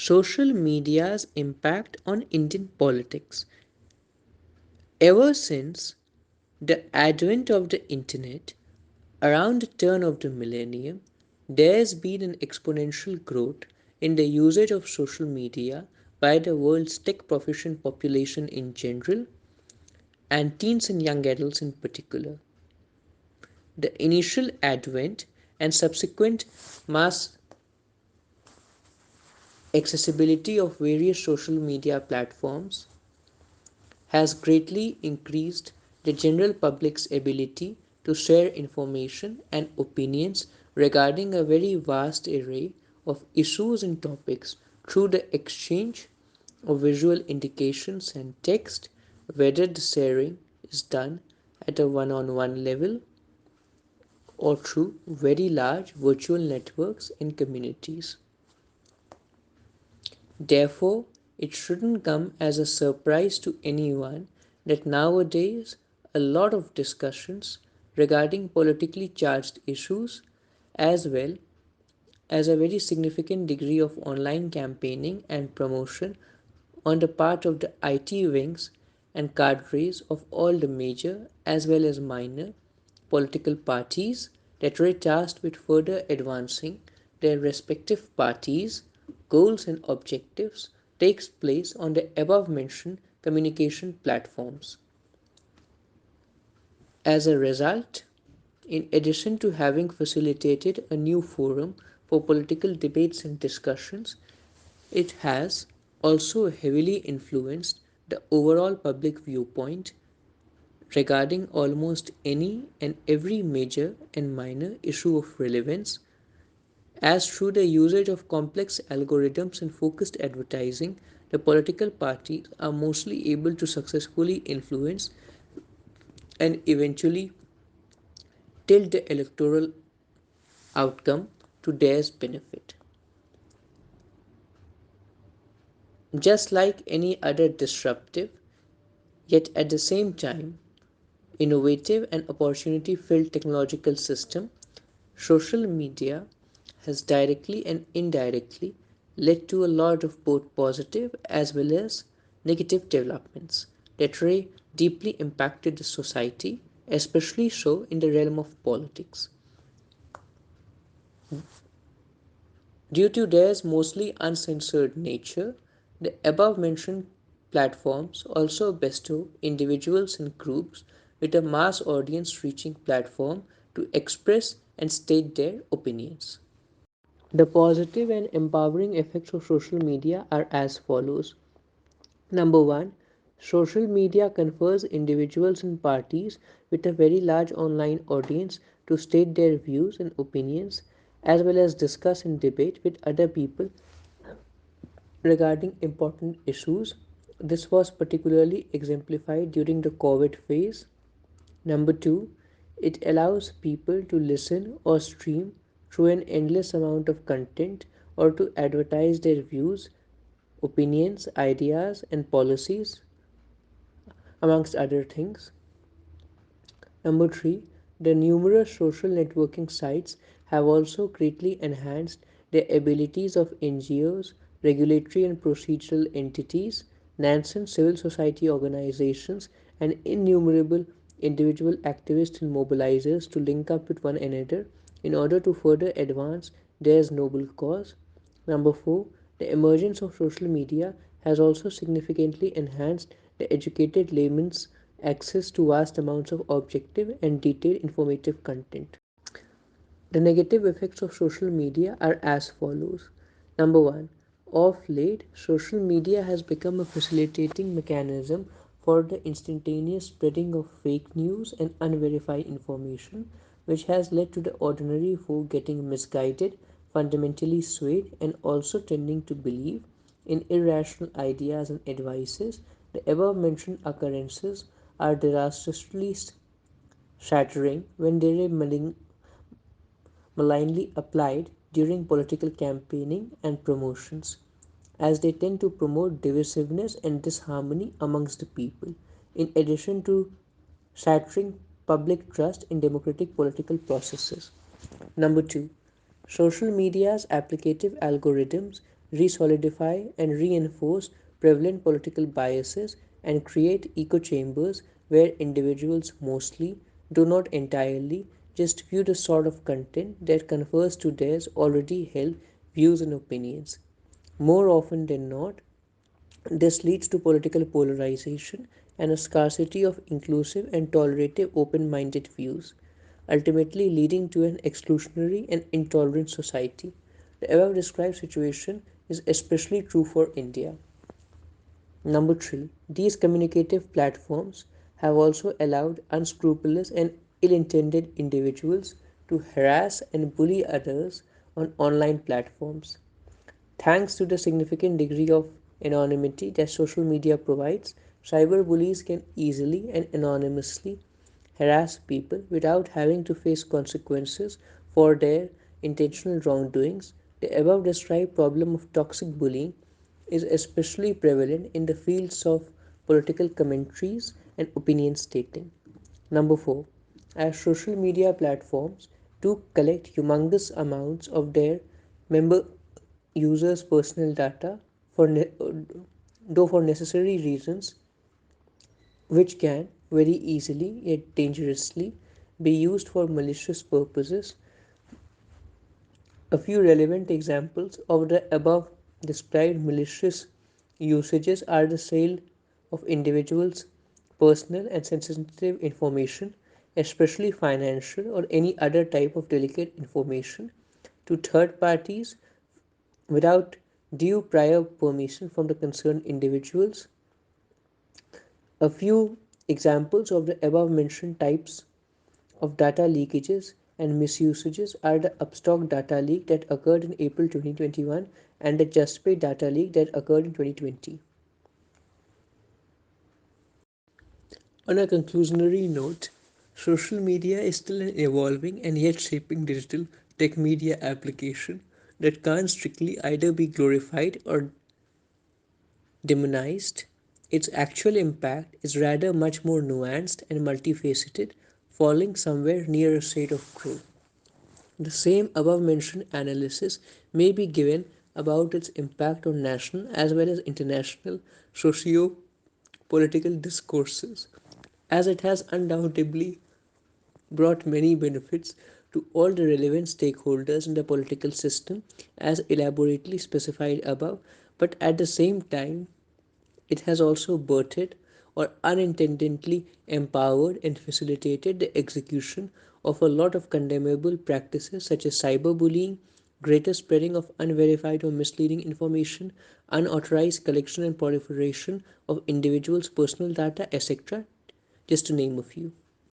Social media's impact on Indian politics. Ever since the advent of the internet, around the turn of the millennium, there has been an exponential growth in the usage of social media by the world's tech proficient population in general and teens and young adults in particular. The initial advent and subsequent mass accessibility of various social media platforms has greatly increased the general public's ability to share information and opinions regarding a very vast array of issues and topics through the exchange of visual indications and text, whether the sharing is done at a one on one level or through very large virtual networks and communities. Therefore, it shouldn't come as a surprise to anyone that nowadays a lot of discussions regarding politically charged issues, as well as a very significant degree of online campaigning and promotion on the part of the IT wings and cadres of all the major as well as minor political parties that were tasked with further advancing their respective parties' goals and objectives takes place on the above mentioned communication platforms. As a result, in addition to having facilitated a new forum for political debates and discussions, it has also heavily influenced the overall public viewpoint regarding almost any and every major and minor issue of relevance, as through the usage of complex algorithms and focused advertising, the political parties are mostly able to successfully influence and eventually tilt the electoral outcome to their benefit. Just like any other disruptive, yet at the same time innovative and opportunity filled technological system, social media has directly and indirectly led to a lot of both positive as well as negative developments that really deeply impacted the society, especially so in the realm of politics. Due to their mostly uncensored nature, the above mentioned platforms also bestow individuals and groups with a mass audience reaching platform to express and state their opinions. The positive and empowering effects of social media are as follows. Number one, social media confers individuals and parties with a very large online audience to state their views and opinions as well as discuss and debate with other people regarding important issues. This was particularly exemplified during the COVID phase. Number two, it allows people to listen or stream through an endless amount of content or to advertise their views, opinions, ideas, and policies, amongst other things. Number three, the numerous social networking sites have also greatly enhanced the abilities of NGOs, regulatory and procedural entities, nascent civil society organizations, and innumerable individual activists and mobilizers to link up with one another in order to further advance their noble cause. Number four, the emergence of social media has also significantly enhanced the educated layman's access to vast amounts of objective and detailed informative content. The negative effects of social media are as follows. Number one, of late, social media has become a facilitating mechanism for the instantaneous spreading of fake news and unverified information, which has led to the ordinary folk getting misguided, fundamentally swayed, and also tending to believe in irrational ideas and advices. The above mentioned occurrences are disastrously shattering when they are malignly applied during political campaigning and promotions, as they tend to promote divisiveness and disharmony amongst the people, in addition to shattering public trust in democratic political processes. Number two, social media's applicative algorithms re-solidify and reinforce prevalent political biases, and create echo chambers where individuals mostly, do not entirely, distribute a sort of content that confers to theirs already held views and opinions. More often than not, this leads to political polarization and a scarcity of inclusive and tolerative open minded views, ultimately leading to an exclusionary and intolerant society. The above described situation is especially true for India. Number three, these communicative platforms have also allowed unscrupulous and ill intended individuals to harass and bully others on online platforms. Thanks to the significant degree of anonymity that social media provides, cyberbullies can easily and anonymously harass people without having to face consequences for their intentional wrongdoings. The above described problem of toxic bullying is especially prevalent in the fields of political commentaries and opinion stating. Number 4. As social media platforms do collect humongous amounts of their member users' personal data for though for necessary reasons, which can very easily yet dangerously be used for malicious purposes. A few relevant examples of the above described malicious usages are the sale of individuals' personal and sensitive information, especially financial or any other type of delicate information, to third parties without due prior permission from the concerned individuals. A few examples of the above mentioned types of data leakages and misusages are the Upstock data leak that occurred in April 2021 and the JustPay data leak that occurred in 2020. On a conclusionary note, social media is still an evolving and yet shaping digital tech media application that can't strictly either be glorified or demonized. Its actual impact is rather much more nuanced and multifaceted, falling somewhere near a state of growth. The same above mentioned analysis may be given about its impact on national as well as international socio political discourses, as it has undoubtedly brought many benefits to all the relevant stakeholders in the political system, as elaborately specified above, but at the same time, it has also birthed or unintentionally empowered and facilitated the execution of a lot of condemnable practices such as cyberbullying, greater spreading of unverified or misleading information, unauthorized collection and proliferation of individuals' personal data, etc., just to name a few.